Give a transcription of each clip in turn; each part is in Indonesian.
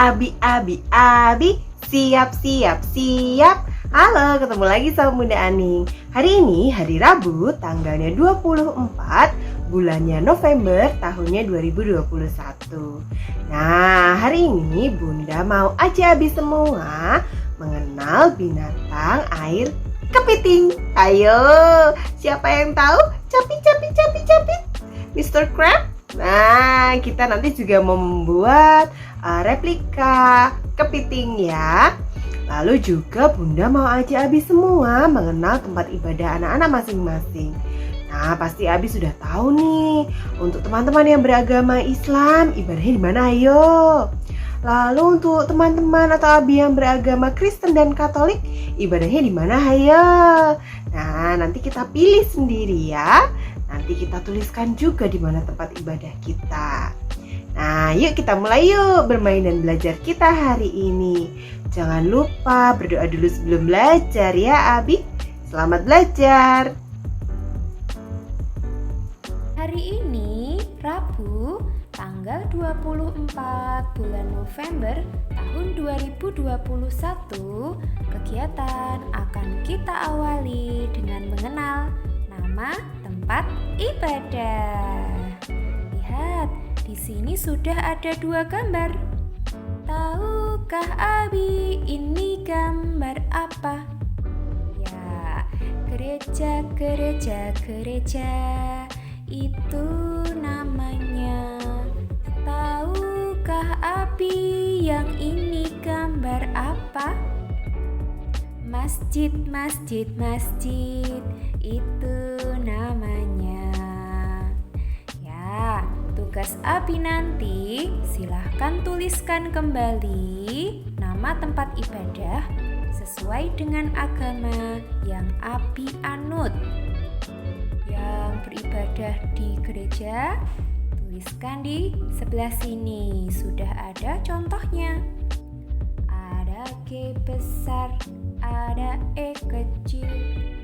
Abi, siap. Halo, ketemu lagi sama Bunda Aning. Hari ini hari Rabu, tanggalnya 24 bulannya November tahunnya 2021. Nah, hari ini Bunda mau ajak Abi semua mengenal binatang air kepiting. Ayo, siapa yang tahu? Capit. Mr. Crab? Nah, kita nanti juga membuat replika kepiting ya. Lalu juga Bunda mau ajak Abi semua mengenal tempat ibadah anak-anak masing-masing. Nah, pasti Abi sudah tahu nih, untuk teman-teman yang beragama Islam, ibadahnya di mana? Ayo. Lalu untuk teman-teman atau Abi yang beragama Kristen dan Katolik, ibadahnya di mana? Ayo. Nah, nanti kita pilih sendiri ya. Nanti kita tuliskan juga di mana tempat ibadah kita. Nah, yuk kita mulai yuk bermain dan belajar kita hari ini. Jangan lupa berdoa dulu sebelum belajar ya, Abi. Selamat belajar. Hari ini Rabu, tanggal 24 bulan November tahun 2021, kegiatan akan kita awali dengan mengenal nama tempat ibadah. Lihat, di sini sudah ada 2 gambar. Tahukah Abi ini gambar apa? Ya, gereja. Itu namanya. Tahukah Abi yang ini gambar apa? Masjid. Itu namanya. Ya, tugas Abi nanti silahkan tuliskan kembali nama tempat ibadah sesuai dengan agama yang Abi anut. Yang beribadah di gereja, tuliskan di sebelah sini. Sudah ada contohnya. Ada G besar, ada E kecil,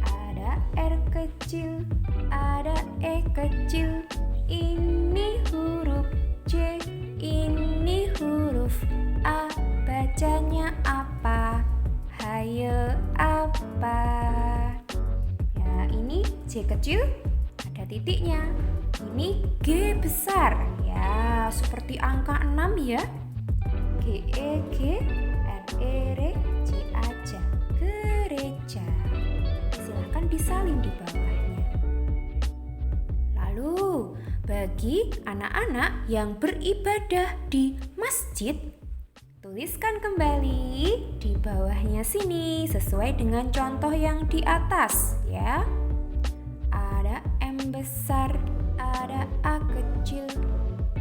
ada R kecil, ada E kecil. Ini huruf C, ini huruf A. Bacanya apa? Hayo apa? Ya, ini C kecil, ada titiknya. Ini G besar. Ya, seperti angka 6 ya. G E G R E R C A J. Gereja. Silahkan disalin di bawahnya. Lalu, bagi anak-anak yang beribadah di masjid, tuliskan kembali di bawahnya sini sesuai dengan contoh yang di atas ya. Ada M besar, ada A kecil,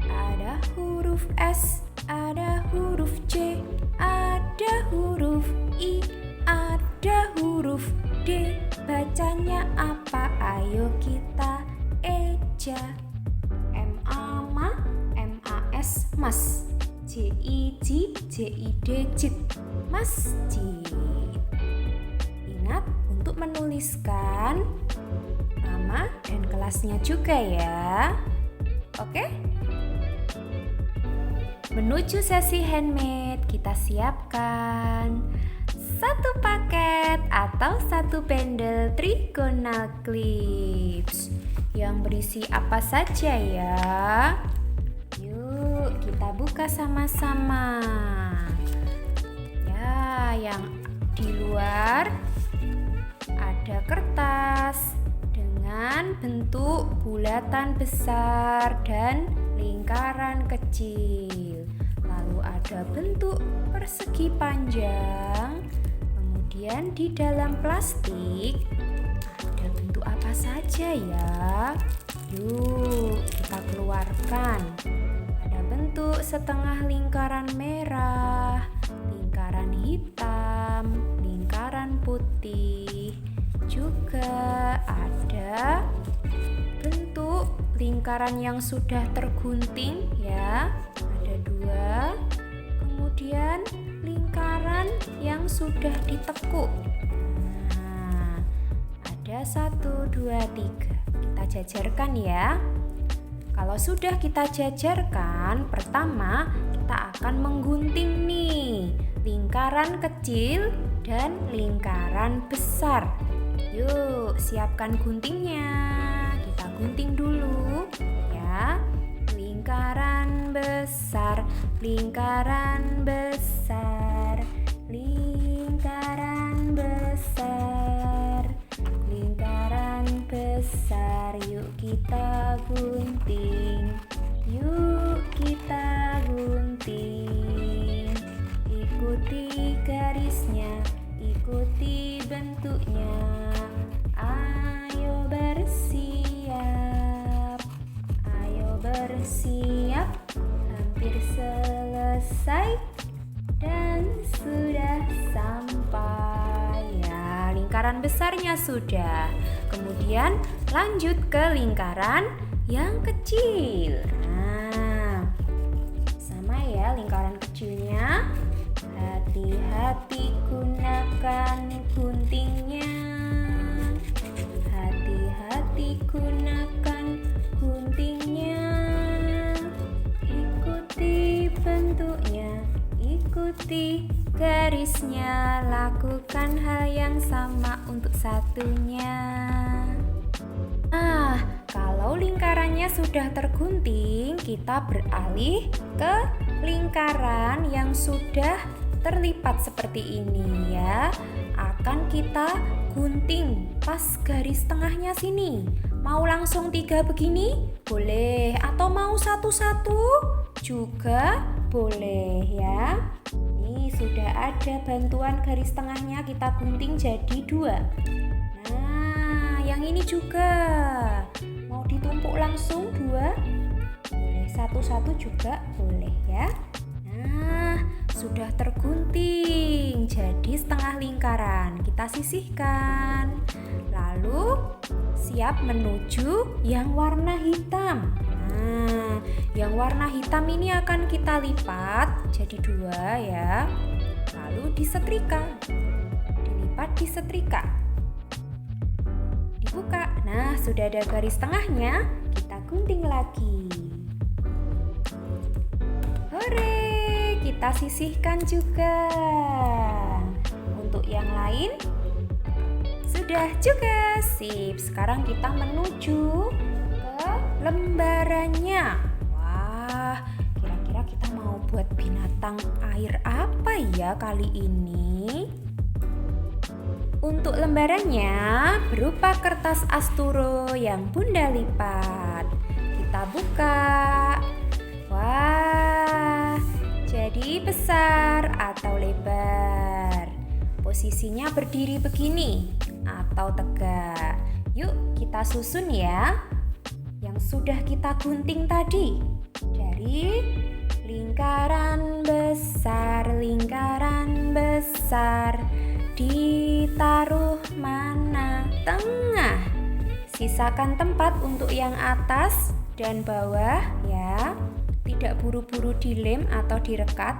ada huruf S, ada huruf C, ada huruf I, ada huruf D. Bacanya apa? Ayo kita eja. M-A-S, mas. J-I-J, J-I-D, jid. Masjid. Ingat untuk menuliskan nama dan kelasnya juga ya. Oke? Menuju sesi handmade, kita siapkan 1 paket atau 1 bundle trigonal clips yang berisi apa saja ya. Yuk kita buka sama-sama. Ya, yang di luar ada kertas dengan bentuk bulatan besar dan lingkaran kecil. Lalu ada bentuk persegi panjang. Kemudian di dalam plastik ada bentuk apa saja ya? Yuk kita keluarkan. Ada bentuk setengah lingkaran merah, lingkaran hitam, lingkaran putih. Juga ada bentuk lingkaran yang sudah tergunting ya. Ada 2. Kemudian lingkaran yang sudah ditekuk. Nah, ada 1, 2, 3. Kita jajarkan ya. Kalau sudah kita jajarkan, pertama kita akan menggunting nih lingkaran kecil dan lingkaran besar. Yuk, siapkan guntingnya. Kita gunting dulu ya. Lingkaran besar, lingkaran besar, lingkaran besar, lingkaran besar. Yuk kita gunting, yuk kita gunting. Ikuti garisnya, ikuti bentuknya. Ayo bersiap, ayo bersiap. Hampir selesai dan sudah sampai. Ya, lingkaran besarnya sudah. Kemudian lanjut ke lingkaran yang kecil. Nah, sama ya lingkaran kecilnya. Hati-hati gunakan guntingnya. Hati-hati gunakan guntingnya. Ikuti bentuknya, ikuti garisnya. Lakukan hal yang sama untuk satunya. Nah, kalau lingkarannya sudah tergunting, kita beralih ke lingkaran yang sudah terlipat seperti ini ya. Akan kita gunting pas garis tengahnya sini. Mau langsung 3 begini? Boleh. Atau mau satu-satu? Juga boleh ya. Ini sudah ada bantuan garis tengahnya, kita gunting jadi 2. Nah, yang ini juga. Mau ditumpuk langsung 2? Boleh, satu-satu juga boleh ya. Nah, sudah tergunting jadi setengah lingkaran. Kita sisihkan. Lalu siap menuju yang warna hitam. Nah, yang warna hitam ini akan kita lipat jadi 2 ya. Lalu disetrika. Dilipat disetrika. Dibuka. Nah, sudah ada garis tengahnya. Kita gunting lagi. Hore! Kita sisihkan juga. Untuk yang lain sudah juga. Sip. Sekarang kita menuju ke lembarannya. Wah, kira-kira kita mau buat binatang air apa ya kali ini? Untuk lembarannya berupa kertas asturo yang Bunda lipat. Kita buka. Wah, jadi besar atau lebar. Posisinya berdiri begini atau tegak. Yuk kita susun ya. Yang sudah kita gunting tadi. Dari lingkaran besar, ditaruh mana? Tengah. Sisakan tempat untuk yang atas dan bawah ya. Tidak buru-buru dilem atau direkat.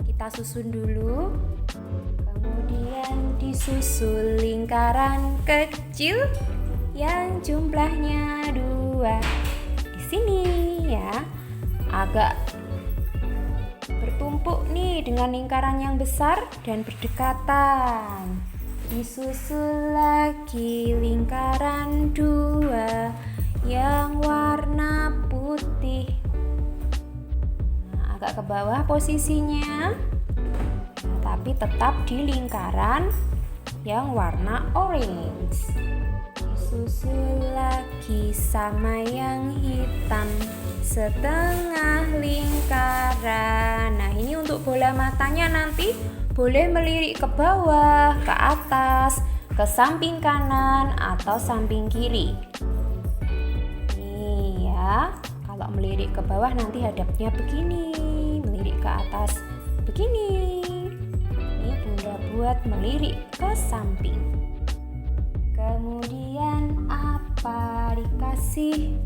Kita susun dulu. Kemudian disusul lingkaran kecil yang jumlahnya 2. Di sini ya. Agak bertumpuk nih dengan lingkaran yang besar dan berdekatan. Disusul lagi lingkaran 2 yang warna putih. Nah, agak ke bawah posisinya. Nah, tapi tetap di lingkaran yang warna orange. Disusul lagi sama yang hitam. Setengah lingkaran. Nah, ini untuk bola matanya nanti boleh melirik ke bawah, ke atas, ke samping kanan atau samping kiri. Nih ya, kalau melirik ke bawah nanti hadapnya begini, melirik ke atas begini. Ini Bunda buat melirik ke samping. Kemudian apa dikasih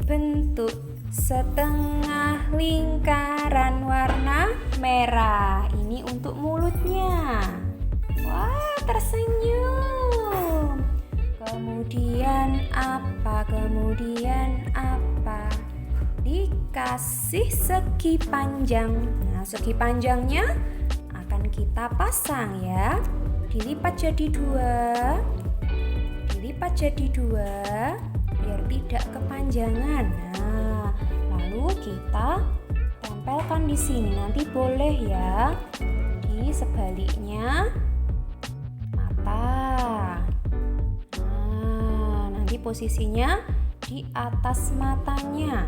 bentuk setengah lingkaran warna merah. Ini untuk mulutnya. Wah, tersenyum. Kemudian apa? dikasih segi panjang. Nah, segi panjangnya akan kita pasang ya. Dilipat jadi 2. Dilipat jadi 2 biar tidak kepanjangan. Nah, lalu kita tempelkan di sini. Nanti boleh ya di sebaliknya mata. Nah, nanti posisinya di atas matanya.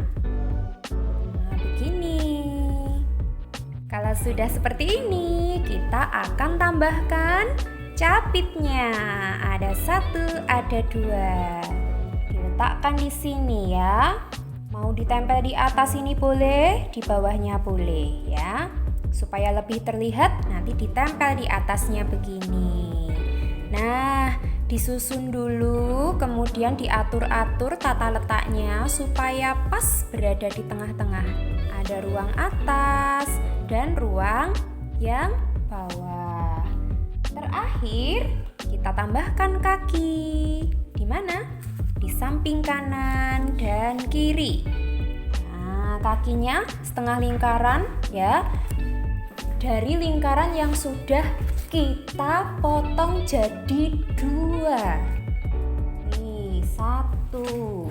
Nah, begini. Kalau sudah seperti ini, kita akan tambahkan capitnya. Ada 1, ada 2. Diletakkan di sini ya. Mau ditempel di atas ini boleh, di bawahnya boleh ya. Supaya lebih terlihat, nanti ditempel di atasnya begini. Nah, disusun dulu, kemudian diatur-atur tata letaknya supaya pas berada di tengah-tengah. Ada ruang atas dan ruang yang bawah. Terakhir, kita tambahkan kaki. Di mana? Di samping kanan dan kiri. Nah, kakinya setengah lingkaran ya. Dari lingkaran yang sudah kita potong jadi 2. Nih, 1, 2.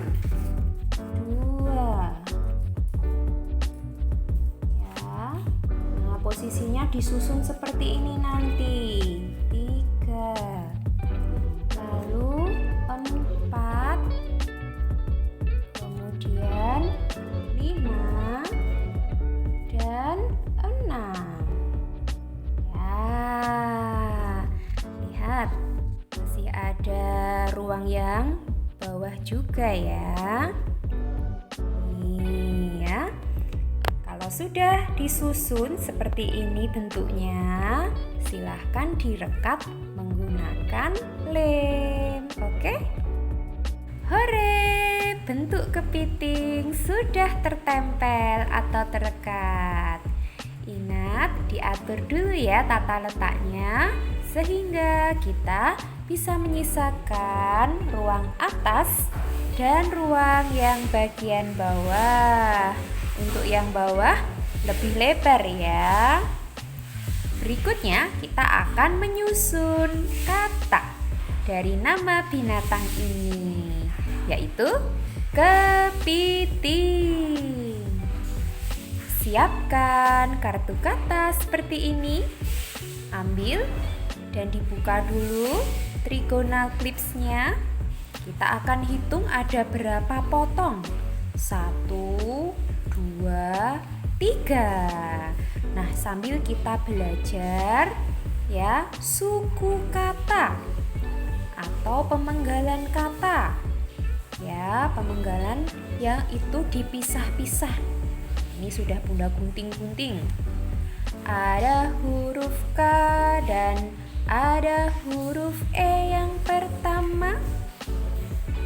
Ya. Nah, posisinya disusun seperti ini nanti. 3. Lalu 4. Kemudian 5 dan 6. Lihat, masih ada ruang yang bawah juga ya. Nih ya. Kalau sudah disusun seperti ini bentuknya, silahkan direkat menggunakan lem. Oke? Hore, bentuk kepiting sudah tertempel atau terekat. Ingat, diatur dulu ya tata letaknya sehingga kita bisa menyisakan ruang atas dan ruang yang bagian bawah. Untuk yang bawah lebih lebar ya. Berikutnya kita akan menyusun kata dari nama binatang ini, yaitu kepiting. Siapkan kartu kata seperti ini. Ambil dan dibuka dulu trigonal clipsnya. Kita akan hitung ada berapa potong. 1, 2, 3. Nah, sambil kita belajar ya suku kata atau pemenggalan kata. Ya, pemenggalan yang itu dipisah-pisah. Ini sudah Bunda gunting-gunting. Ada huruf K dan ada huruf E yang pertama.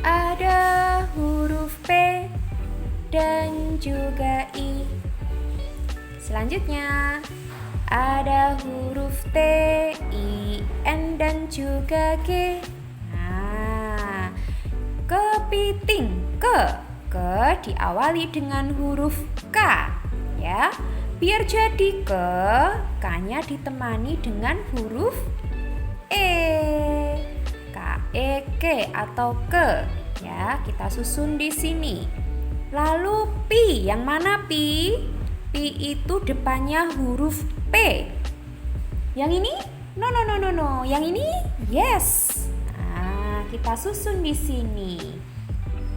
Ada huruf P dan juga I. Selanjutnya ada huruf T, I, N dan juga G. Nah, kepiting ke diawali dengan huruf K ya. Biar jadi K-nya ditemani dengan huruf E. K, E, K atau ke ya, kita susun di sini. Lalu Pi, yang mana Pi? Pi itu depannya huruf P. Yang ini? No. Yang ini? Yes. Nah, kita susun di sini.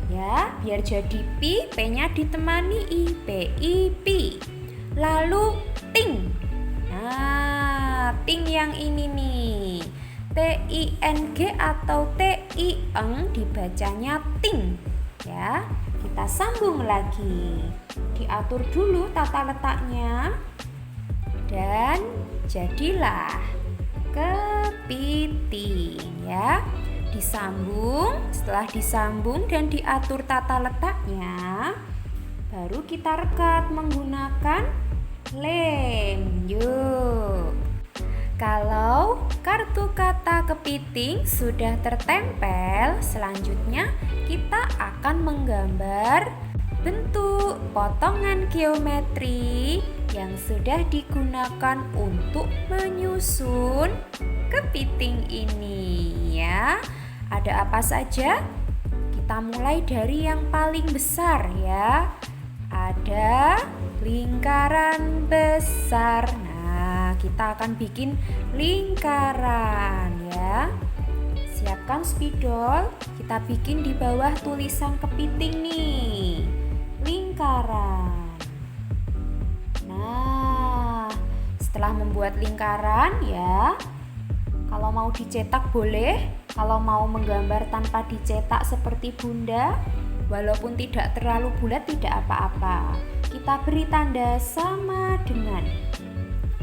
Ya, biar jadi Pi, P-nya ditemani I, P, I, Pi. Lalu ting. Nah, ting yang ini nih. T-I-N-G atau T-I-Eng dibacanya ting. Ya, kita sambung lagi. Diatur dulu tata letaknya. Dan jadilah kepiting ya. Disambung, setelah disambung dan diatur tata letaknya, baru kita rekat menggunakan lem. Yuk. Kalau kartu kata kepiting sudah tertempel, selanjutnya kita akan menggambar bentuk potongan geometri yang sudah digunakan untuk menyusun kepiting ini ya. Ada apa saja? Kita mulai dari yang paling besar ya. Ada lingkaran besar. Nah, kita akan bikin lingkaran ya. Siapkan spidol, kita bikin di bawah tulisan kepiting nih. Lingkaran. Nah, setelah membuat lingkaran ya, kalau mau dicetak boleh, kalau mau menggambar tanpa dicetak seperti Bunda, walaupun tidak terlalu bulat tidak apa-apa. Kita beri tanda sama dengan.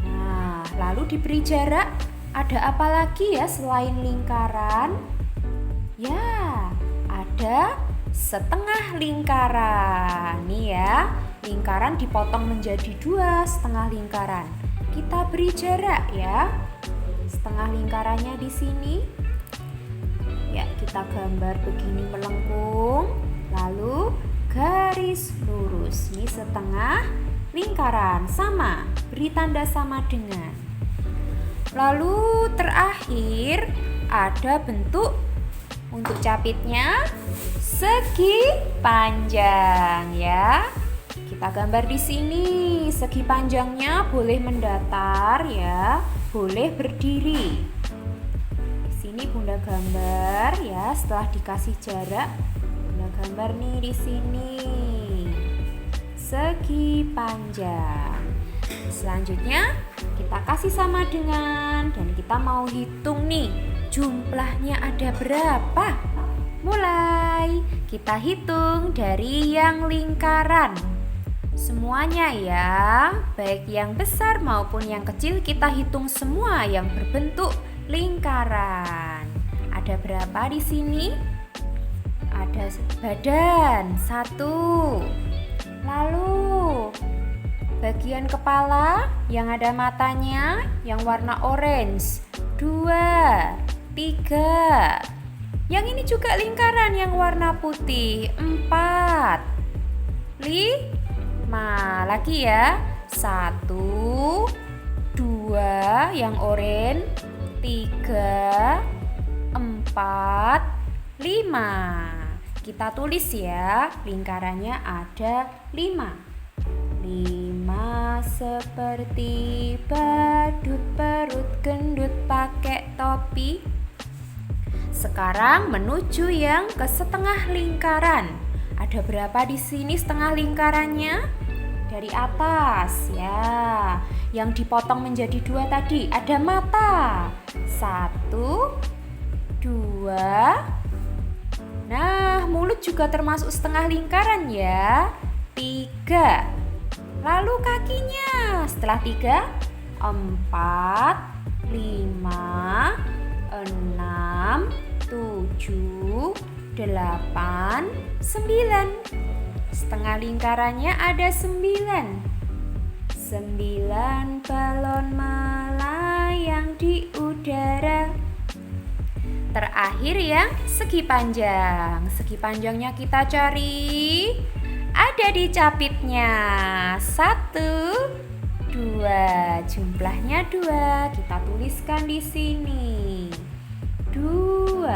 Nah, lalu diberi jarak. Ada apa lagi ya selain lingkaran? Ya, ada setengah lingkaran. Nih ya, lingkaran dipotong menjadi 2 setengah lingkaran. Kita beri jarak ya. Setengah lingkarannya di sini. Ya, kita gambar begini melengkung, lalu garis lurus. Ini setengah lingkaran, sama, beri tanda sama dengan. Lalu terakhir ada bentuk untuk capitnya segi panjang ya. Kita gambar di sini. Segi panjangnya boleh mendatar ya, boleh berdiri. Di sini Bunda gambar ya, setelah dikasih jarak Bunda gambar nih di sini. Segi panjang. Selanjutnya kita kasih sama dengan, dan kita mau hitung nih jumlahnya ada berapa. Mulai kita hitung dari yang lingkaran. Semuanya ya, baik yang besar maupun yang kecil kita hitung semua yang berbentuk lingkaran. Ada berapa di sini? Ada badan 1. Lalu bagian kepala yang ada matanya yang warna orange 2, 3. Yang ini juga lingkaran yang warna putih 4, 5. Lagi ya, 1, 2 yang oranye, 3, 4, 5. Kita tulis ya, lingkarannya ada 5. 5 seperti badut perut gendut pakai topi. Sekarang menuju yang ke setengah lingkaran. Ada berapa di sini setengah lingkarannya? Dari atas ya. Yang dipotong menjadi 2 tadi ada mata. 1, 2. Nah, mulut juga termasuk setengah lingkaran ya. 3. Lalu kakinya. Setelah 3, 4, 5, 6, 7, 8, 9. Setengah lingkarannya ada 9. 9 balon melayang di udara. Terakhir yang segi panjang. Segi panjangnya kita cari. Ada di capitnya. 1, 2. Jumlahnya 2. Kita tuliskan di sini. 2.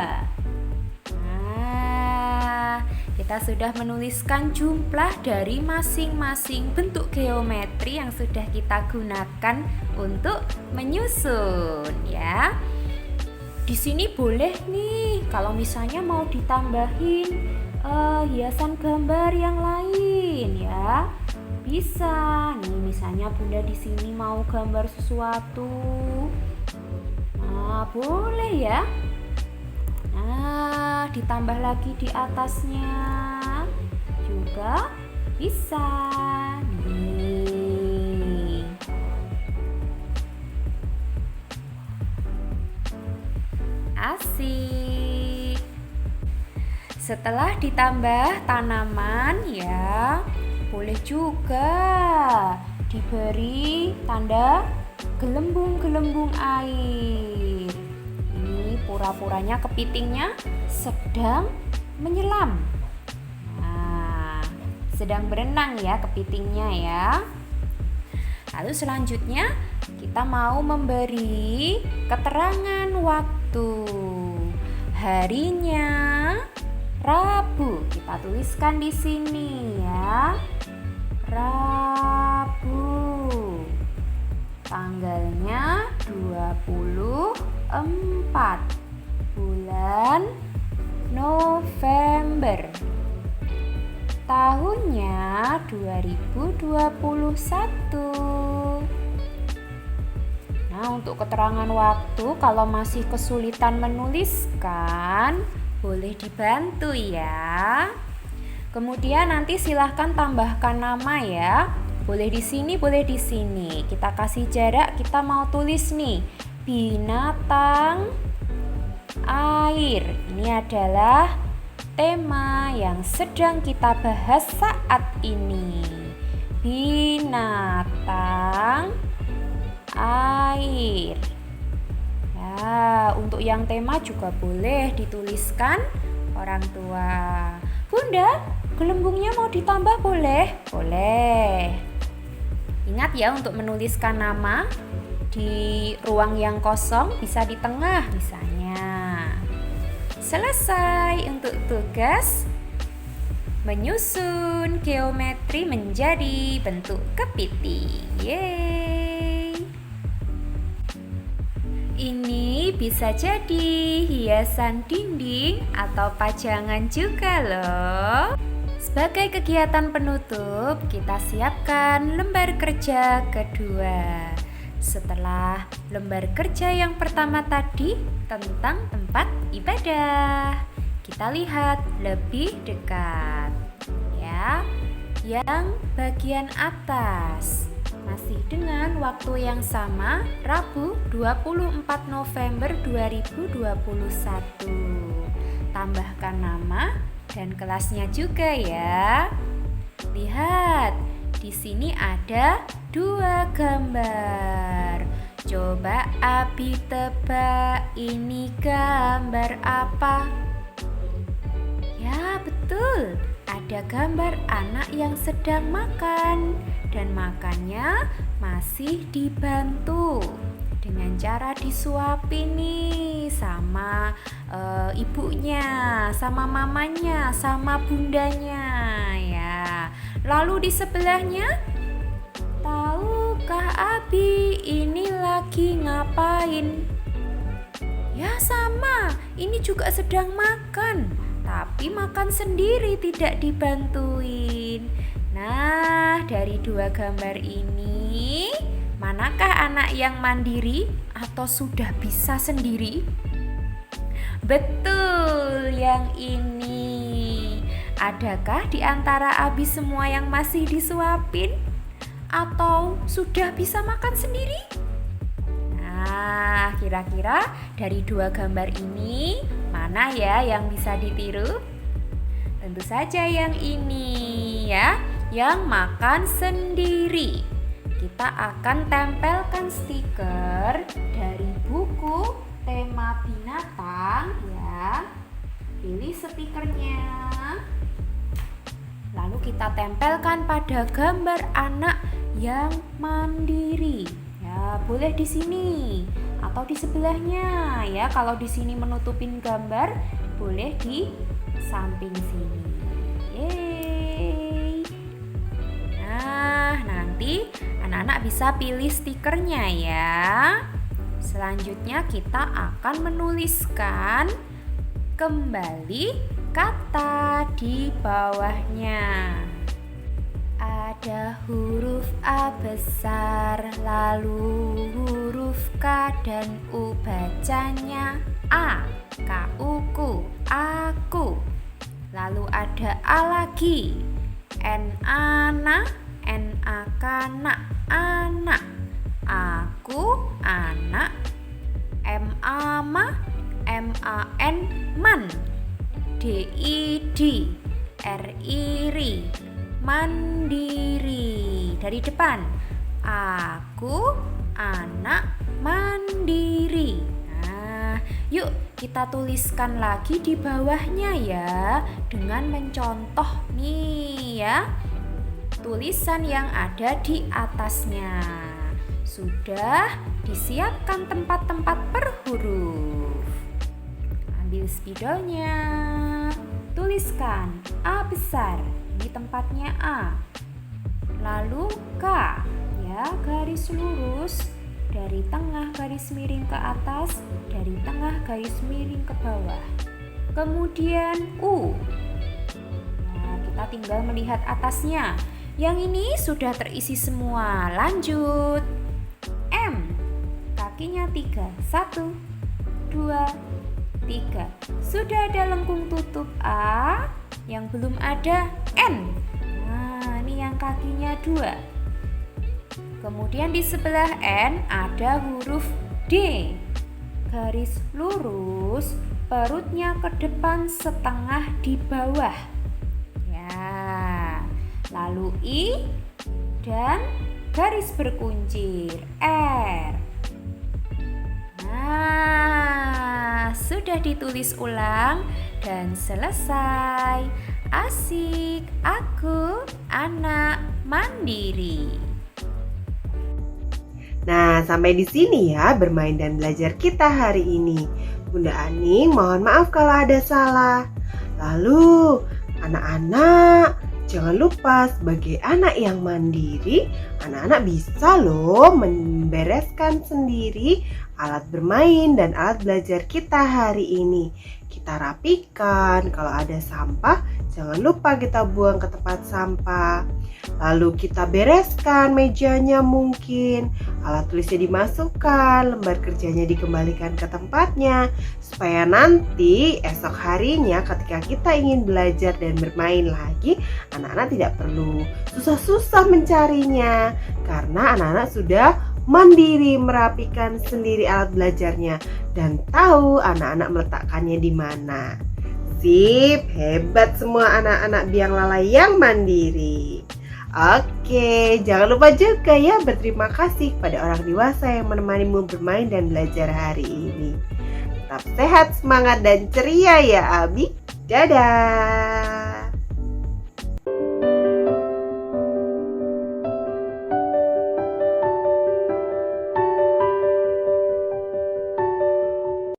Nah, kita sudah menuliskan jumlah dari masing-masing bentuk geometri yang sudah kita gunakan untuk menyusun ya. Di sini boleh nih kalau misalnya mau ditambahin hiasan gambar yang lain ya. Bisa. Nih misalnya Bunda di sini mau gambar sesuatu. Nah, boleh ya. Nah, ditambah lagi di atasnya juga bisa. Nih. Asik. Setelah ditambah tanaman ya, boleh juga diberi tanda gelembung-gelembung air. Ini pura-puranya kepitingnya sedang menyelam. Nah, sedang berenang ya kepitingnya ya. Lalu selanjutnya kita mau memberi keterangan waktu. Harinya Rabu. Kita tuliskan di sini ya. Rabu. Tanggalnya 24 bulan November. Tahunnya 2021. Nah, untuk keterangan waktu kalau masih kesulitan menuliskan, boleh dibantu ya. Kemudian nanti silahkan tambahkan nama ya. Boleh di sini, boleh di sini. Kita kasih jarak, kita mau tulis nih. Binatang air. Ini adalah tema yang sedang kita bahas saat ini. Binatang air. Ya, untuk yang tema juga boleh dituliskan orang tua. Bunda, gelembungnya mau ditambah boleh? Boleh. Ingat ya untuk menuliskan nama di ruang yang kosong, bisa di tengah misalnya. Selesai untuk tugas menyusun geometri menjadi bentuk kepiting. Yeay. Ini bisa jadi hiasan dinding atau pajangan juga loh. Sebagai kegiatan penutup, kita siapkan lembar kerja kedua. Setelah lembar kerja yang pertama tadi tentang tempat ibadah, kita lihat lebih dekat ya. Yang bagian atas masih dengan waktu yang sama, Rabu 24 November 2021. Tambahkan nama dan kelasnya juga ya. Lihat, di sini ada 2 gambar. Coba Abi tebak ini gambar apa? Ya, betul. Ada gambar anak yang sedang makan dan makannya masih dibantu dengan cara disuapin nih sama ibunya, sama mamanya, sama bundanya ya. Lalu di sebelahnya, tahukah Abi ini lagi ngapain? Ya sama, ini juga sedang makan, tapi makan sendiri tidak dibantuin. Nah, dari 2 gambar ini, manakah anak yang mandiri atau sudah bisa sendiri? Betul, yang ini. Adakah di antara Abi semua yang masih disuapin? Atau sudah bisa makan sendiri? Nah, kira-kira dari 2 gambar ini, mana ya yang bisa ditiru? Tentu saja yang ini ya, yang makan sendiri. Kita akan tempelkan stiker dari buku tema binatang ya. Pilih stikernya. Lalu kita tempelkan pada gambar anak yang mandiri. Ya, boleh di sini atau di sebelahnya ya. Kalau di sini menutupin gambar, boleh di samping sini. Yeay. Nah, nanti anak-anak bisa pilih stikernya ya. Selanjutnya kita akan menuliskan kembali kata di bawahnya. Ada huruf A besar, lalu huruf K dan U, bacanya A, K-U-Ku, aku. Lalu ada A lagi, N-A-Na, N-A-K-Na, anak. Aku, anak. M-A-Ma, M-A-N, man. D-I-D, R-I-Ri, mandiri. Dari depan, aku anak mandiri. Nah, yuk kita tuliskan lagi di bawahnya ya, dengan mencontoh nih ya. tulisan yang ada di atasnya. Sudah disiapkan tempat-tempat per huruf. Ambil spidolnya. Tuliskan A besar, ini tempatnya A. Lalu K, ya, garis lurus dari tengah garis miring ke atas, dari tengah garis miring ke bawah. Kemudian U. Nah, kita tinggal melihat atasnya. Yang ini sudah terisi semua. Lanjut. M. Kakinya 3. 1, 2, 3. Sudah ada lengkung tutup A. Yang belum ada N. Nah, ini yang kakinya 2. Kemudian di sebelah N ada huruf D. Garis lurus, perutnya ke depan, setengah di bawah. Ya. Lalu I dan garis berkuncir R. Nah, sudah ditulis ulang dan selesai. Asik, aku anak mandiri. Nah, sampai di sini ya bermain dan belajar kita hari ini. Bunda Aning mohon maaf kalau ada salah. Lalu, anak-anak, jangan lupa sebagai anak yang mandiri, anak-anak bisa loh membereskan sendiri alat bermain dan alat belajar kita hari ini. Kita rapikan, kalau ada sampah, jangan lupa kita buang ke tempat sampah. Lalu kita bereskan mejanya mungkin, alat tulisnya dimasukkan, lembar kerjanya dikembalikan ke tempatnya, supaya nanti esok harinya ketika kita ingin belajar dan bermain lagi, anak-anak tidak perlu susah-susah mencarinya, karena anak-anak sudah mandiri merapikan sendiri alat belajarnya dan tahu anak-anak meletakkannya di mana. Sip, hebat semua anak-anak biang lala yang mandiri. Oke, jangan lupa juga ya berterima kasih kepada orang dewasa yang menemanimu bermain dan belajar hari ini. Tetap sehat, semangat, dan ceria ya Abi. Dadah.